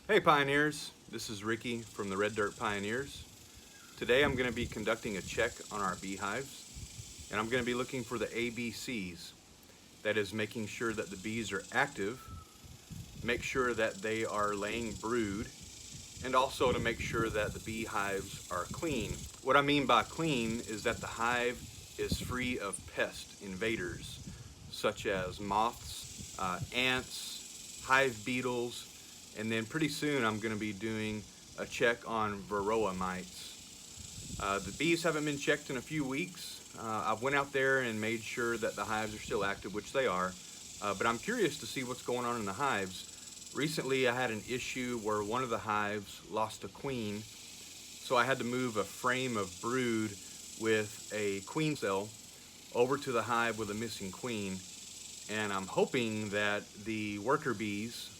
Hey Pioneers, this is Ricky from the Red Dirt Pioneers. Today I'm going to be conducting a check on our beehives, and I'm going to be looking for the ABCs. That is, making sure that the bees are active, make sure that they are laying brood, and also to make sure that the beehives are clean. What I mean by clean is that the hive is free of pest invaders such as moths, ants, hive beetles, and then pretty soon I'm going to be doing a check on varroa mites. The bees haven't been checked in a few weeks. I went out there and made sure that the hives are still active, which they are, but I'm curious to see what's going on in the hives. Recently I had an issue where one of the hives lost a queen, so I had to move a frame of brood with a queen cell over to the hive with a missing queen, and I'm hoping that the worker bees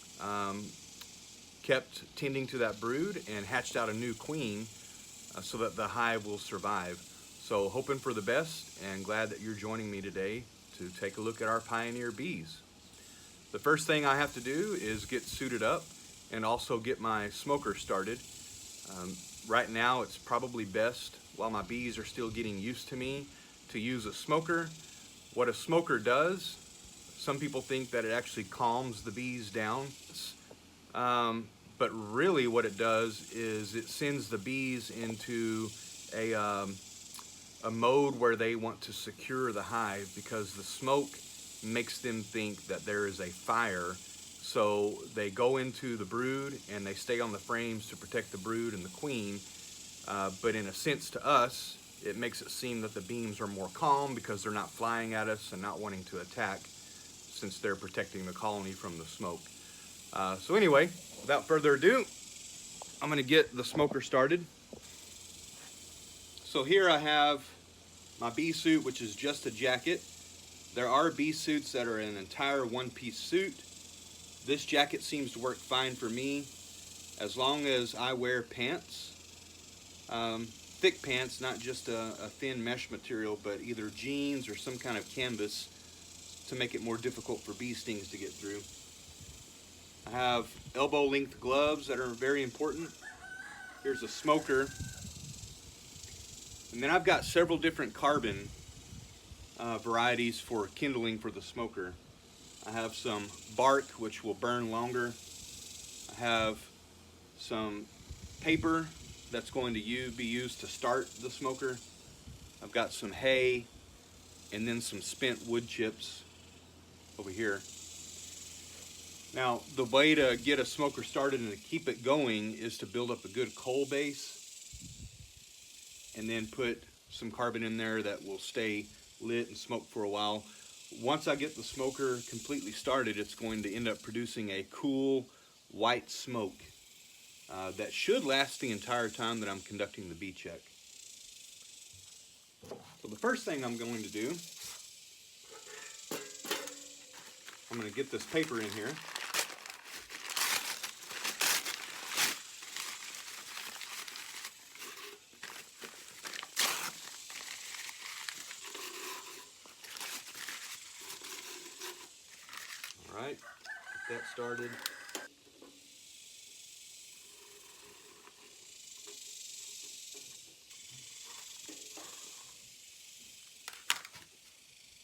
kept tending to that brood and hatched out a new queen so that the hive will survive. So hoping for the best, and glad that you're joining me today to take a look at our pioneer bees. The first thing I have to do is get suited up and also get my smoker started. Right now it's probably best, while my bees are still getting used to me, to use a smoker. What a smoker does, some people think that it actually calms the bees down. But really what it does is it sends the bees into a mode where they want to secure the hive, because the smoke makes them think that there is a fire. So they go into the brood and they stay on the frames to protect the brood and the queen. But in a sense to us, it makes it seem that the beams are more calm because they're not flying at us and not wanting to attack, since they're protecting the colony from the smoke. So anyway, without further ado, I'm going to get the smoker started. So here I have my bee suit, which is just a jacket. There are bee suits that are an entire one-piece suit. This jacket seems to work fine for me as long as I wear pants. Thick pants, not just a thin mesh material, but either jeans or some kind of canvas to make it more difficult for bee stings to get through. I have elbow length gloves that are very important. Here's a smoker. And then I've got several different carbon varieties for kindling for the smoker. I have some bark, which will burn longer. I have some paper that's going to be used to start the smoker. I've got some hay, and then some spent wood chips over here. Now, the way to get a smoker started and to keep it going is to build up a good coal base and then put some carbon in there that will stay lit and smoke for a while. Once I get the smoker completely started, it's going to end up producing a cool white smoke that should last the entire time that I'm conducting the bee check. So the first thing I'm going to do, I'm going to get this paper in here. All right, get that started.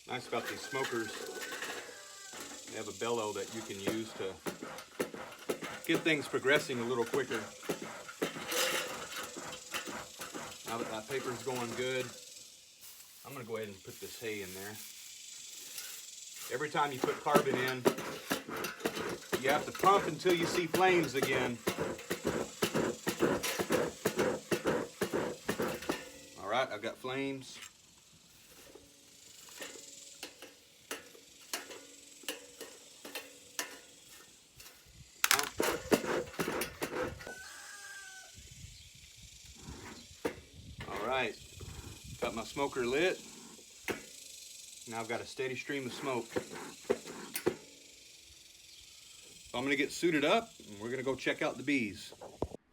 Nice about these smokers, they have a bellow that you can use to get things progressing a little quicker. Now that that paper's going good, I'm going to go ahead and put this hay in there. Every time you put carbon in, you have to pump until you see flames again. All right, I've got flames. All right, got my smoker lit. Now I've got a steady stream of smoke. So I'm going to get suited up and we're going to go check out the bees.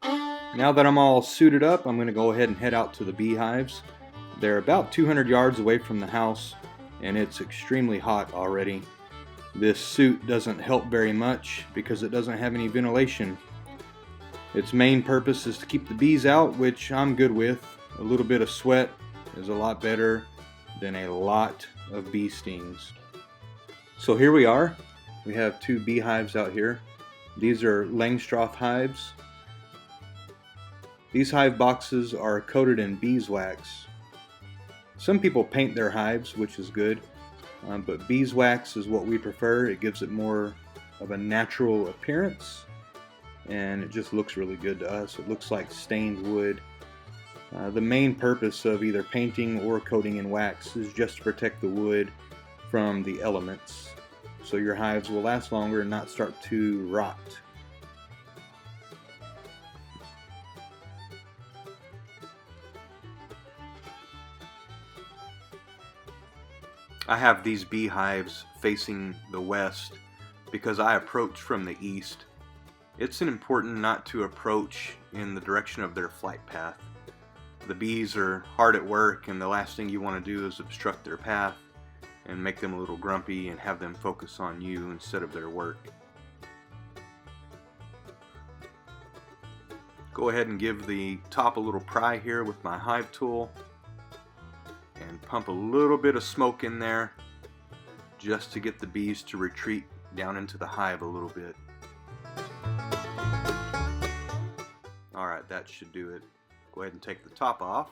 Now that I'm all suited up, I'm going to go ahead and head out to the beehives. They're about 200 yards away from the house, and it's extremely hot already. This suit doesn't help very much because it doesn't have any ventilation. Its main purpose is to keep the bees out, which I'm good with. A little bit of sweat is a lot better than a lot of bee stings. So here we are. We have 2 beehives out here. These are Langstroth hives. These hive boxes are coated in beeswax. Some people paint their hives, which is good, but beeswax is what we prefer. It gives it more of a natural appearance, and it just looks really good to us. It looks like stained wood. The main purpose of either painting or coating in wax is just to protect the wood from the elements, so your hives will last longer and not start to rot. I have these beehives facing the west because I approach from the east. It's important not to approach in the direction of their flight path. The bees are hard at work, and the last thing you want to do is obstruct their path and make them a little grumpy and have them focus on you instead of their work. Go ahead and give the top a little pry here with my hive tool and pump a little bit of smoke in there just to get the bees to retreat down into the hive a little bit. Alright, that should do it. Go ahead and take the top off.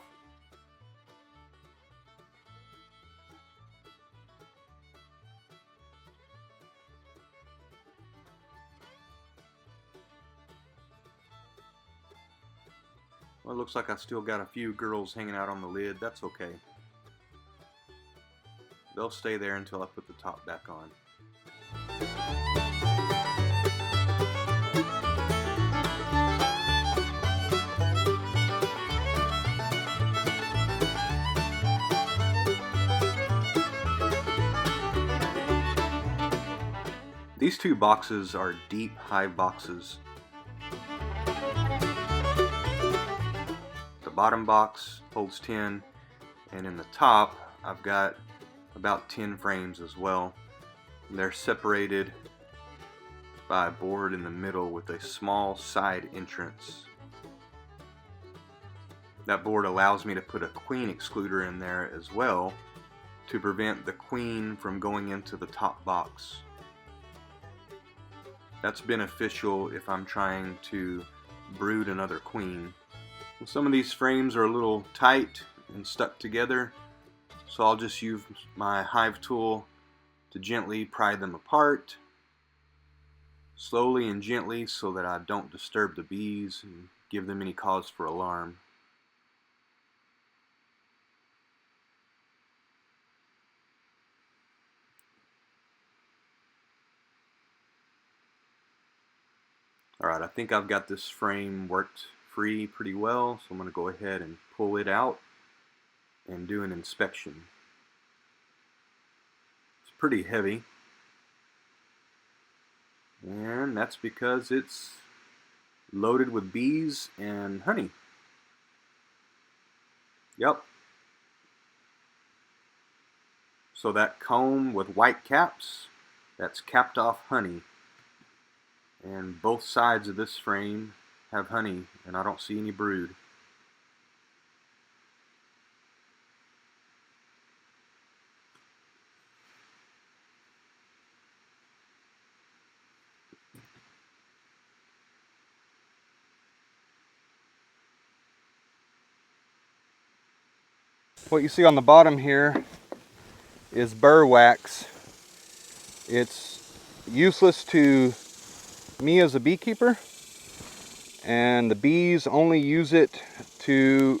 Well, it looks like I still got a few girls hanging out on the lid. That's okay. They'll stay there until I put the top back on. These 2 boxes are deep hive boxes. The bottom box holds 10, and in the top I've got about 10 frames as well. They're separated by a board in the middle with a small side entrance. That board allows me to put a queen excluder in there as well to prevent the queen from going into the top box. That's beneficial if I'm trying to brood another queen. Some of these frames are a little tight and stuck together, so I'll just use my hive tool to gently pry them apart, slowly and gently, so that I don't disturb the bees and give them any cause for alarm. Alright, I think I've got this frame worked free pretty well, so I'm going to go ahead and pull it out and do an inspection. It's pretty heavy, and that's because it's loaded with bees and honey. Yep. So that comb with white caps, that's capped off honey. And both sides of this frame have honey, and I don't see any brood. What you see on the bottom here is burr wax. It's useless to me as a beekeeper, and the bees only use it to,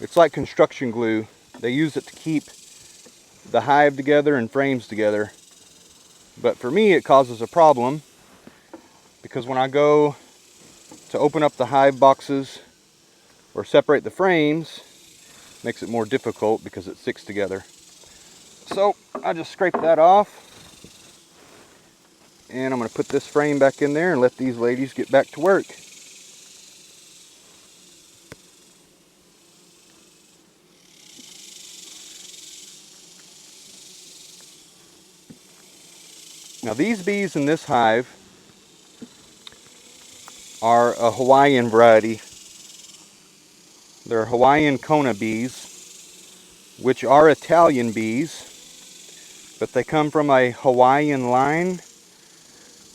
it's like construction glue. They use it to keep the hive together and frames together. But for me it causes a problem, because when I go to open up the hive boxes or separate the frames, it makes it more difficult because it sticks together. So I just scrape that off, and I'm going to put this frame back in there and let these ladies get back to work. Now these bees in this hive are a Hawaiian variety. They're Hawaiian Kona bees, which are Italian bees, but they come from a Hawaiian line,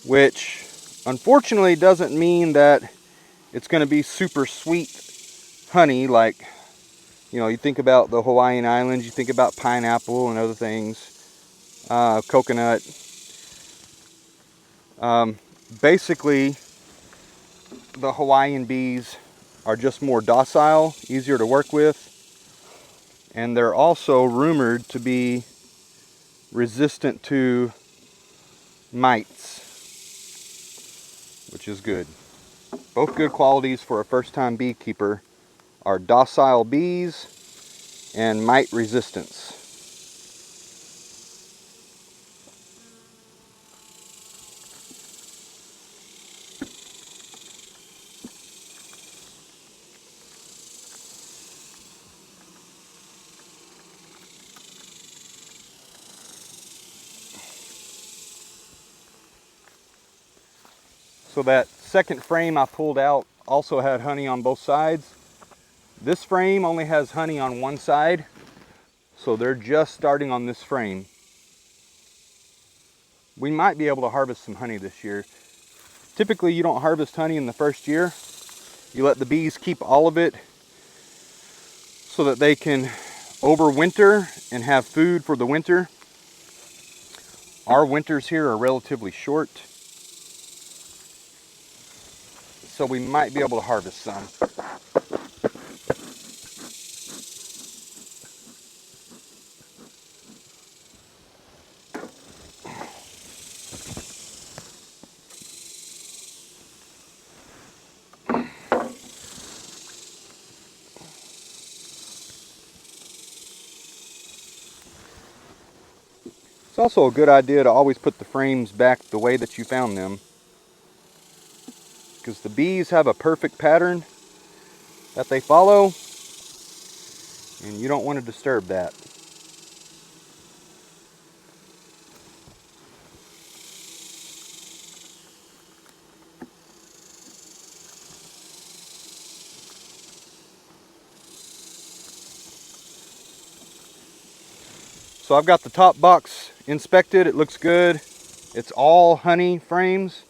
which unfortunately doesn't mean that it's going to be super sweet honey like, you know, you think about the Hawaiian Islands, you think about pineapple and other things, coconut. Basically, the Hawaiian bees are just more docile, easier to work with, and they're also rumored to be resistant to mites, which is good. Both good qualities for a first-time beekeeper are docile bees and mite resistance. So that second frame I pulled out also had honey on both sides. This frame only has honey on one side, so they're just starting on this frame. We might be able to harvest some honey this year. Typically, you don't harvest honey in the first year. You let the bees keep all of it so that they can overwinter and have food for the winter. Our winters here are relatively short, so we might be able to harvest some. It's also a good idea to always put the frames back the way that you found them, because the bees have a perfect pattern that they follow, and you don't want to disturb that. So I've got the top box inspected. It looks good. It's all honey frames.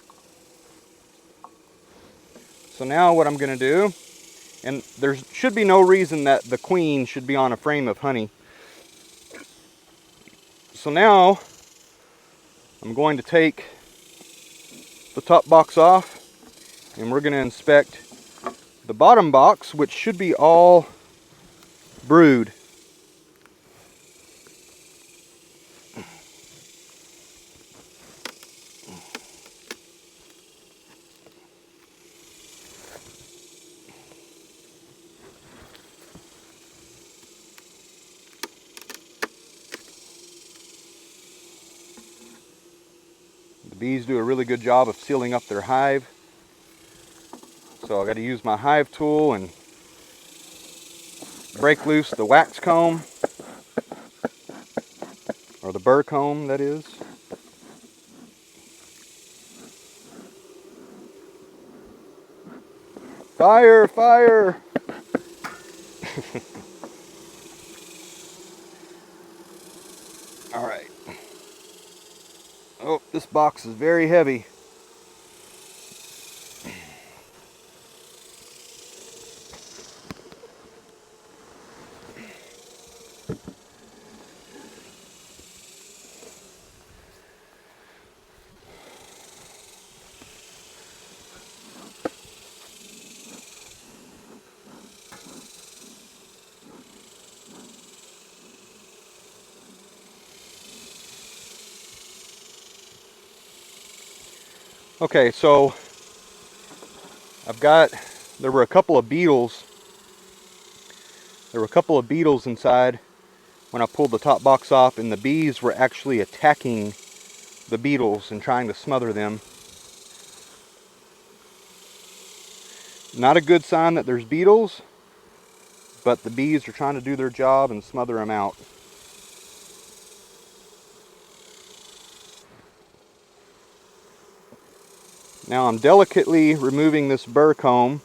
So now what I'm going to do, and there should be no reason that the queen should be on a frame of honey. So now I'm going to take the top box off, and we're going to inspect the bottom box, which should be all brood. The bees do a really good job of sealing up their hive. So I got to use my hive tool and break loose the wax comb, or the burr comb, that is. Fire, fire! All right. Oh, this box is very heavy. Okay, so there were a couple of beetles. There were a couple of beetles inside when I pulled the top box off, and the bees were actually attacking the beetles and trying to smother them. Not a good sign that there's beetles, but the bees are trying to do their job and smother them out. Now I'm delicately removing this burr comb.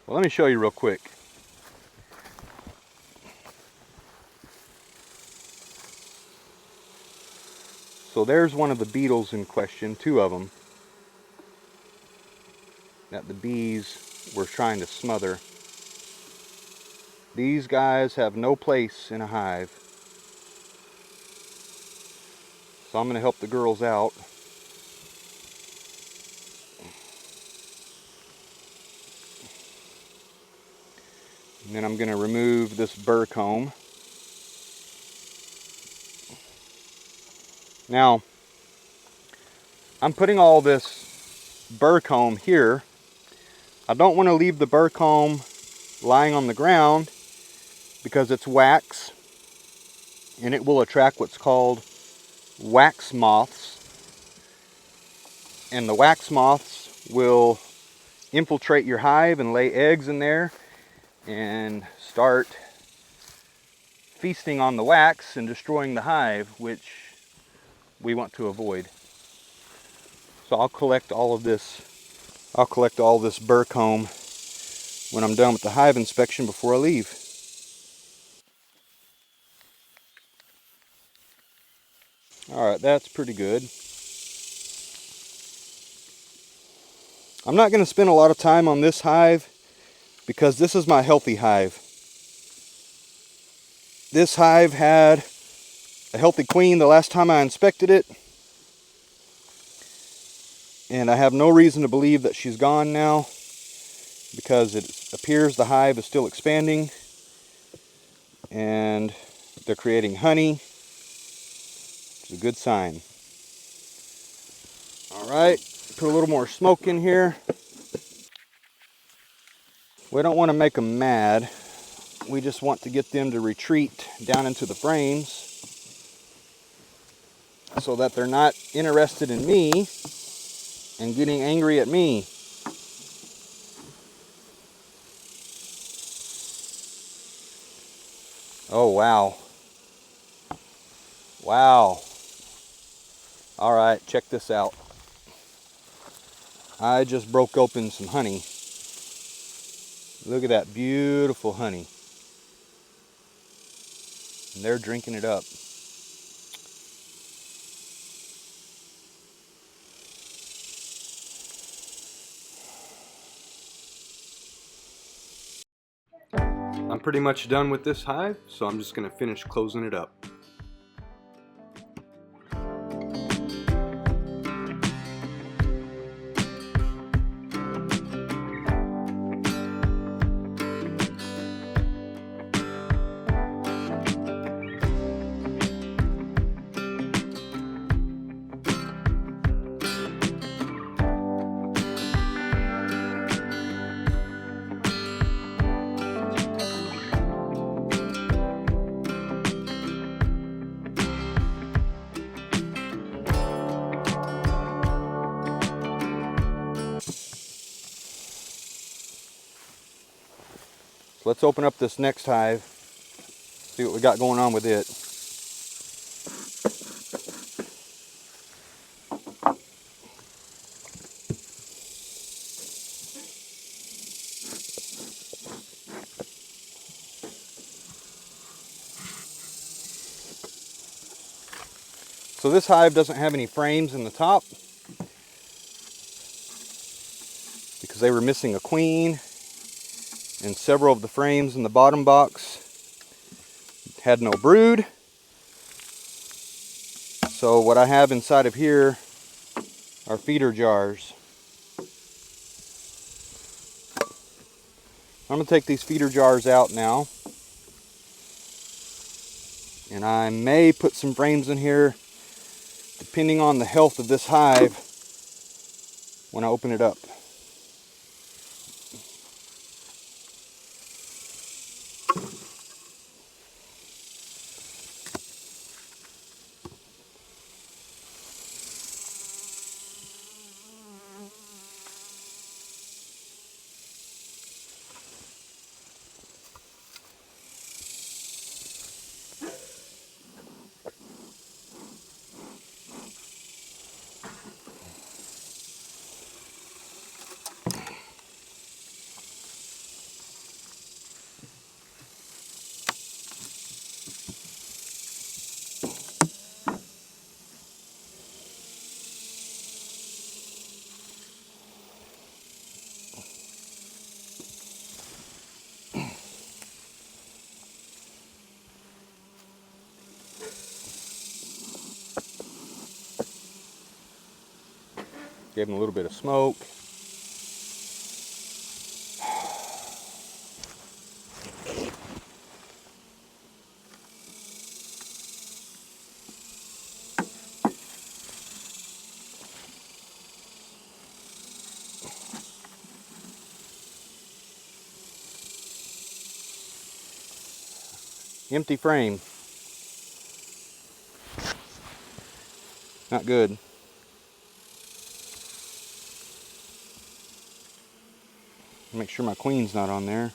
Well, let me show you real quick. So there's one of the beetles in question, two of them, that the bees were trying to smother. These guys have no place in a hive. So I'm going to help the girls out. And then I'm going to remove this burr comb. Now, I'm putting all this burr comb here. I don't want to leave the burr comb lying on the ground because it's wax and it will attract what's called wax moths. And the wax moths will infiltrate your hive and lay eggs in there and start feasting on the wax and destroying the hive, which we want to avoid. So I'll collect all this burr comb when I'm done with the hive inspection before I leave. Alright, that's pretty good. I'm not going to spend a lot of time on this hive because this is my healthy hive. This hive had a healthy queen the last time I inspected it, and I have no reason to believe that she's gone now because it appears the hive is still expanding and they're creating honey. It's a good sign. Alright, put a little more smoke in here. We don't want to make them mad. We just want to get them to retreat down into the frames so that they're not interested in me and getting angry at me. Oh, wow. Wow. Alright, check this out. I just broke open some honey. Look at that beautiful honey. And they're drinking it up. I'm pretty much done with this hive, so I'm just going to finish closing it up. So let's open up this next hive, see what we got going on with it. So this hive doesn't have any frames in the top because they were missing a queen, and several of the frames in the bottom box had no brood. So what I have inside of here are feeder jars. I'm going to take these feeder jars out now, and I may put some frames in here depending on the health of this hive when I open it up. Gave them a little bit of smoke. Empty frame. Not good. Make sure my queen's not on there.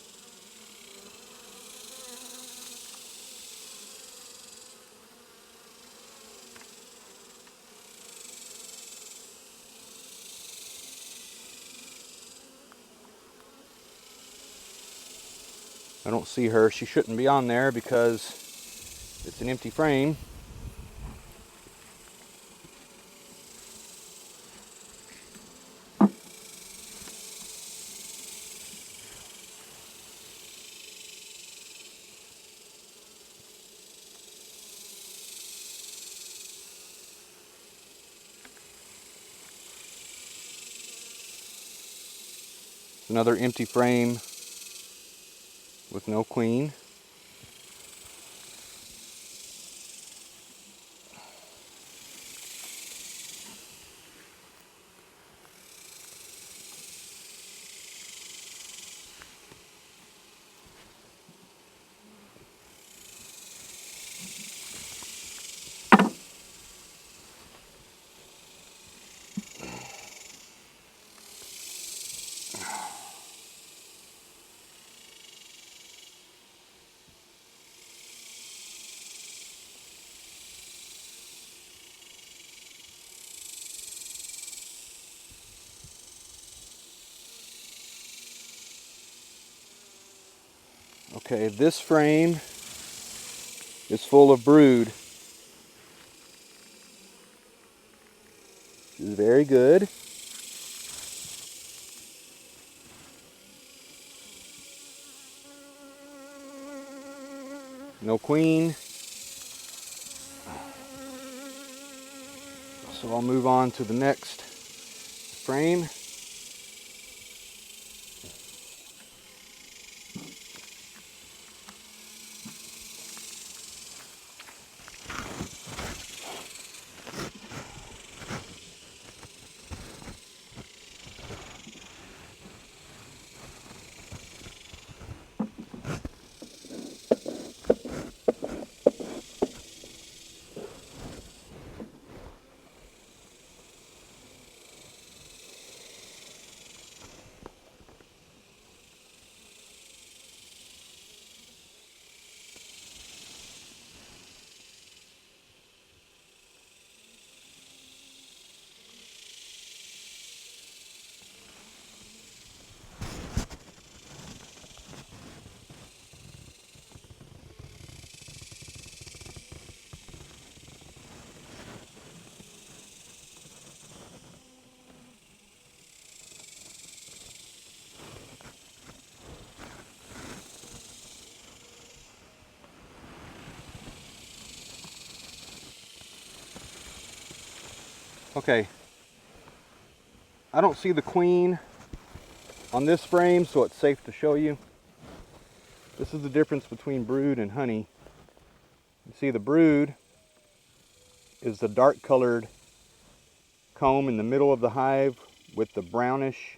I don't see her. She shouldn't be on there because it's an empty frame. Another empty frame with no queen. Okay, this frame is full of brood. This is very good. No queen. So I'll move on to the next frame. Okay, I don't see the queen on this frame, so it's safe to show you. This is the difference between brood and honey. You see the brood is the dark colored comb in the middle of the hive with the brownish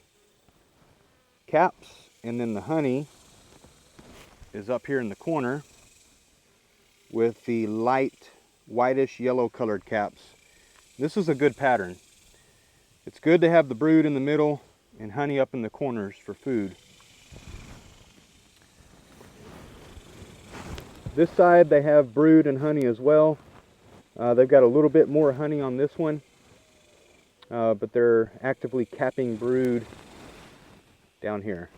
caps, and then the honey is up here in the corner with the light whitish yellow colored caps. This is a good pattern. It's good to have the brood in the middle and honey up in the corners for food. This side they have brood and honey as well. They've got a little bit more honey on this one, but they're actively capping brood down here.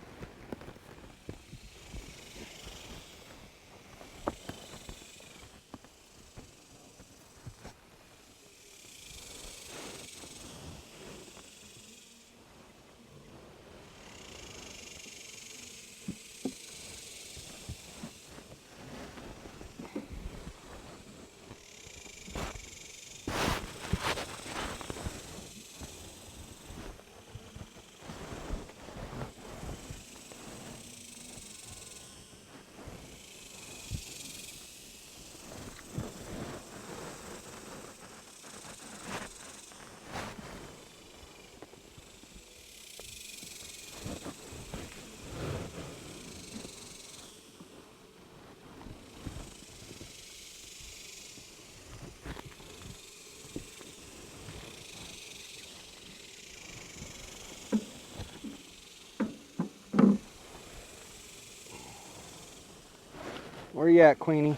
Where you at, Queenie?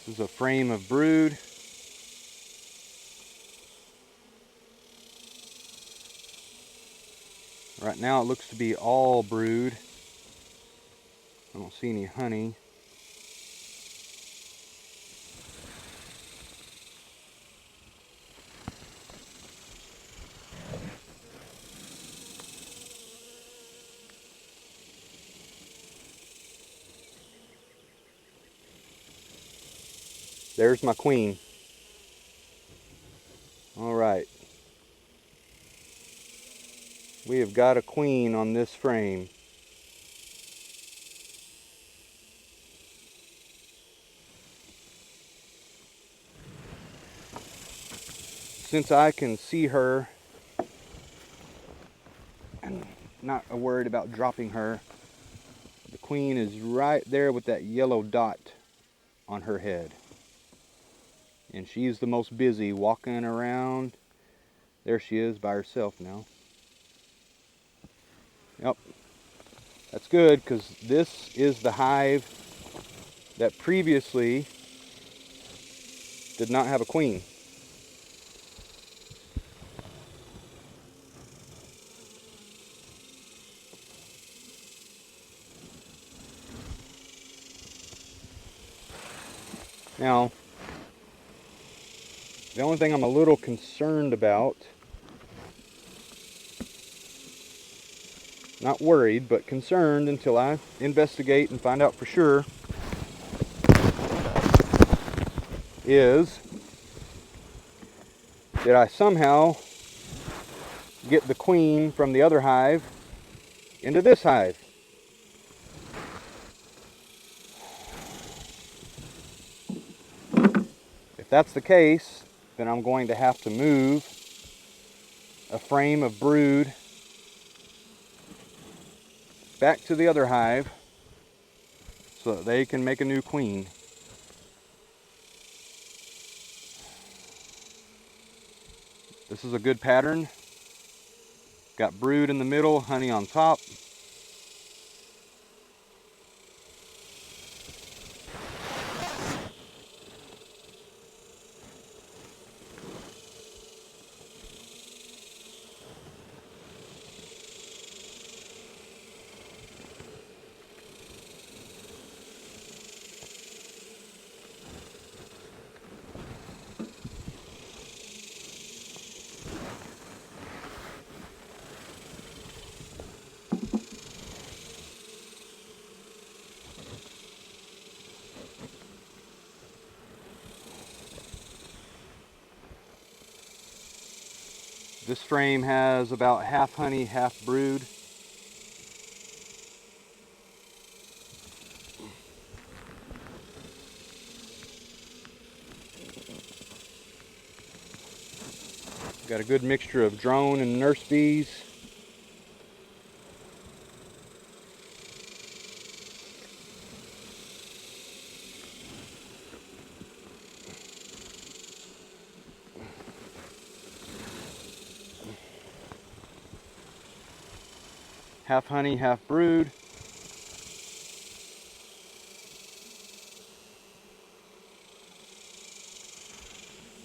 This is a frame of brood. Right now it looks to be all brood. I don't see any honey. There's my queen. All right. We have got a queen on this frame. Since I can see her and not worried about dropping her, the queen is right there with that yellow dot on her head. And she's the most busy walking around. There she is by herself now. Yep. That's good, because this is the hive that previously did not have a queen. Now, the only thing I'm a little concerned about, not worried, but concerned until I investigate and find out for sure, is did I somehow get the queen from the other hive into this hive? If that's the case, then I'm going to have to move a frame of brood back to the other hive so that they can make a new queen. This is a good pattern. Got brood in the middle, honey on top. This frame has about half honey, half brood. Got a good mixture of drone and nurse bees. Half honey, half brood.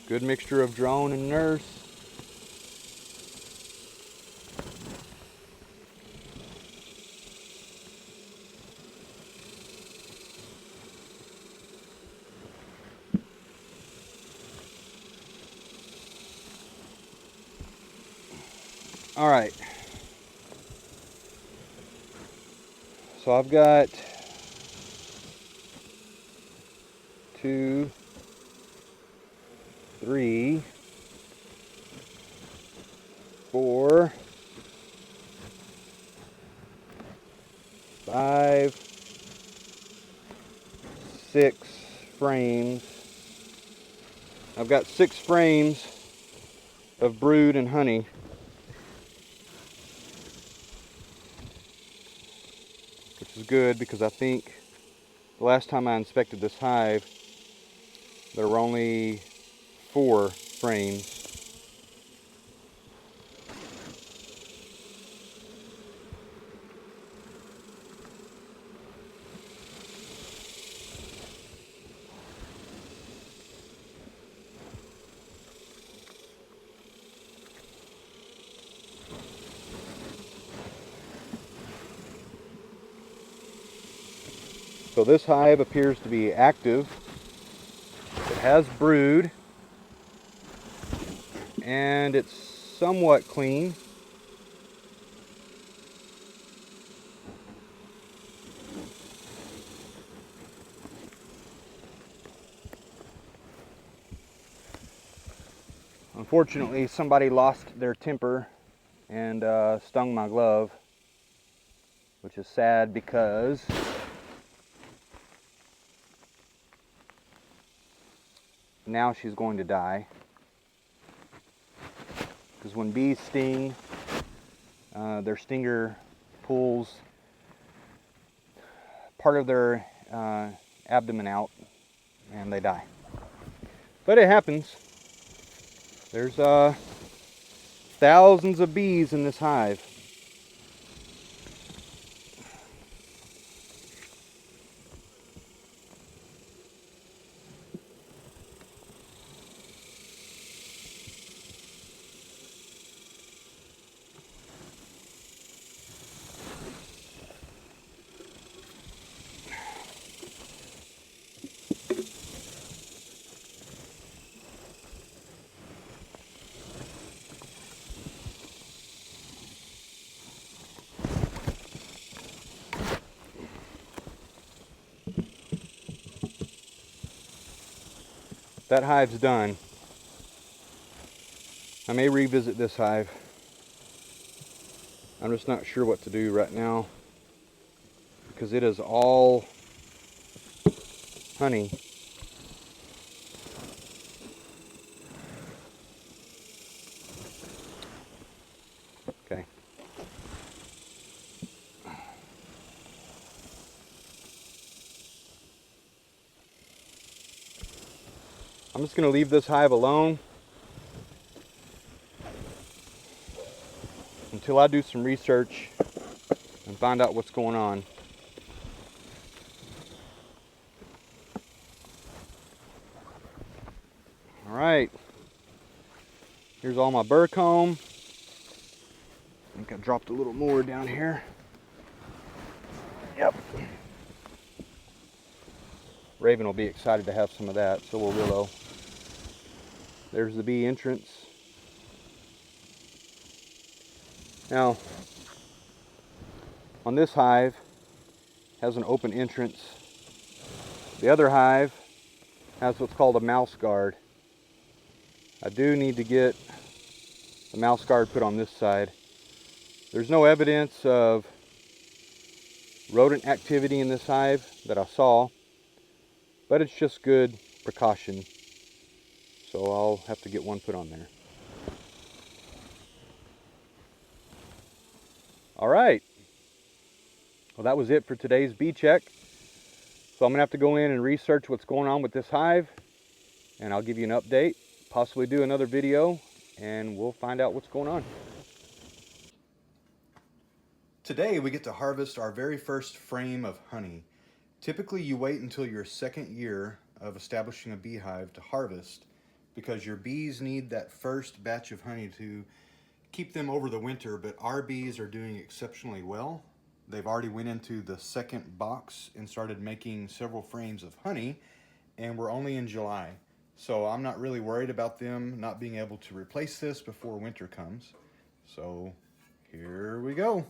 Good mixture of drone and nurse. All right. So I've got 2, 3, 4, 5, 6 frames. I've got 6 frames of brood and honey. Which is good, because I think the last time I inspected this hive, there were only 4 frames. So this hive appears to be active. It has brood, and it's somewhat clean. Unfortunately, somebody lost their temper and stung my glove, which is sad because now she's going to die. Because when bees sting, their stinger pulls part of their abdomen out and they die. But it happens. There's thousands of bees in this hive. That hive's done. I may revisit this hive. I'm just not sure what to do right now because it is all honey. Okay. I'm just going to leave this hive alone until I do some research and find out what's going on. All right. Here's all my burr comb. I think I dropped a little more down here. Yep. Raven will be excited to have some of that, so will Willow. There's the bee entrance. Now, on this hive, has an open entrance. The other hive has what's called a mouse guard. I do need to get the mouse guard put on this side. There's no evidence of rodent activity in this hive that I saw, but it's just good precaution. So I'll have to get one put on there. All right. Well, that was it for today's bee check. So I'm gonna have to go in and research what's going on with this hive, and I'll give you an update, possibly do another video, and we'll find out what's going on. Today we get to harvest our very first frame of honey. Typically you wait until your second year of establishing a beehive to harvest because your bees need that first batch of honey to keep them over the winter, but our bees are doing exceptionally well. They've already went into the second box and started making several frames of honey, and we're only in July. So I'm not really worried about them not being able to replace this before winter comes. So here we go.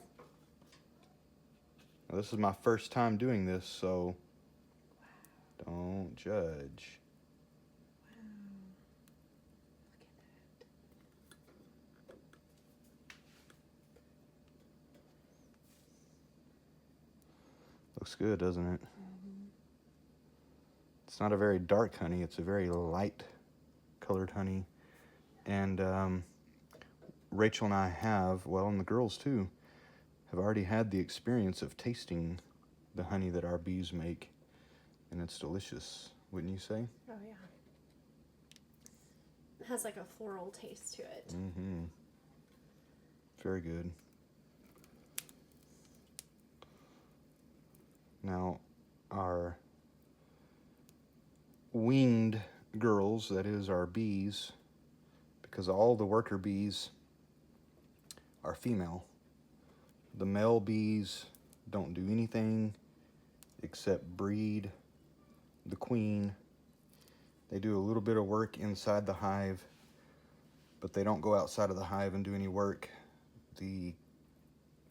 Now, this is my first time doing this, so don't judge. Looks good, doesn't it? Mm-hmm. It's not a very dark honey, it's a very light colored honey. And Rachel and I have, well, and the girls too, have already had the experience of tasting the honey that our bees make, and it's delicious, wouldn't you say? Oh yeah. It has like a floral taste to it. Mm-hmm. Very good. Now, our winged girls, that is our bees, because all the worker bees are female. The male bees don't do anything except breed the queen. They do a little bit of work inside the hive, but they don't go outside of the hive and do any work. The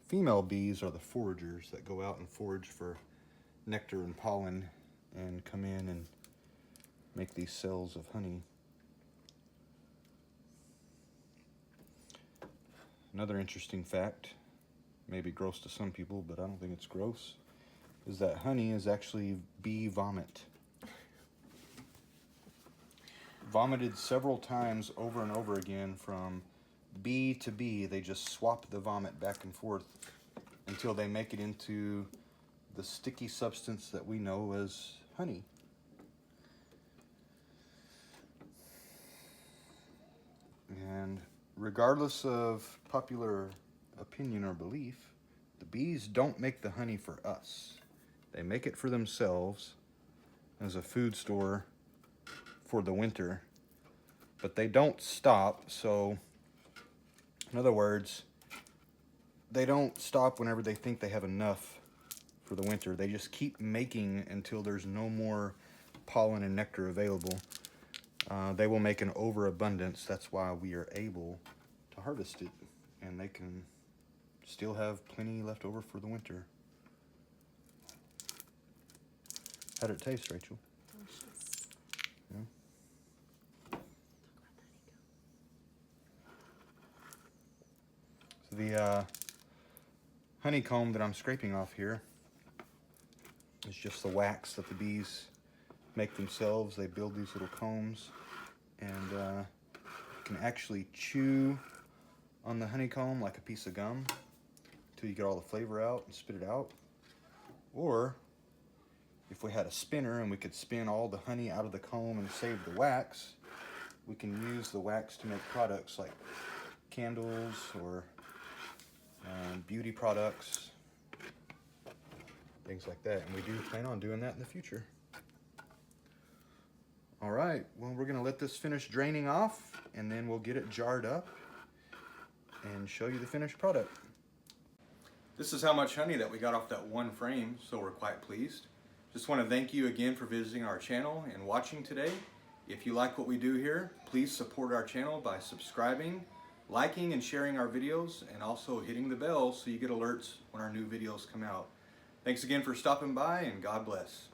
female bees are the foragers that go out and forage for nectar and pollen and come in and make these cells of honey. Another interesting fact, maybe gross to some people, but I don't think it's gross, is that honey is actually bee vomit. Vomited several times over and over again from bee to bee. They just swap the vomit back and forth until they make it into the sticky substance that we know as honey. And regardless of popular opinion or belief, the bees don't make the honey for us. They make it for themselves as a food store for the winter, but they don't stop. So in other words, they don't stop whenever they think they have enough for the winter. They just keep making until there's no more pollen and nectar available. They will make an overabundance. That's why we are able to harvest it, and they can still have plenty left over for the winter. How'd it taste, Rachel? Delicious. Yeah. So the honeycomb that I'm scraping off here is just the wax that the bees make themselves. They build these little combs, and you can actually chew on the honeycomb like a piece of gum until you get all the flavor out and spit it out. Or if we had a spinner and we could spin all the honey out of the comb and save the wax, we can use the wax to make products like candles or beauty products, things like that. And we do plan on doing that in the future. All right, well, we're gonna let this finish draining off, and then we'll get it jarred up and show you the finished product. This is how much honey that we got off that one frame, so we're quite pleased. Just want to thank you again for visiting our channel and watching today. If you like what we do here, please support our channel by subscribing, liking and sharing our videos, and also hitting the bell so you get alerts when our new videos come out. Thanks again for stopping by, and God bless.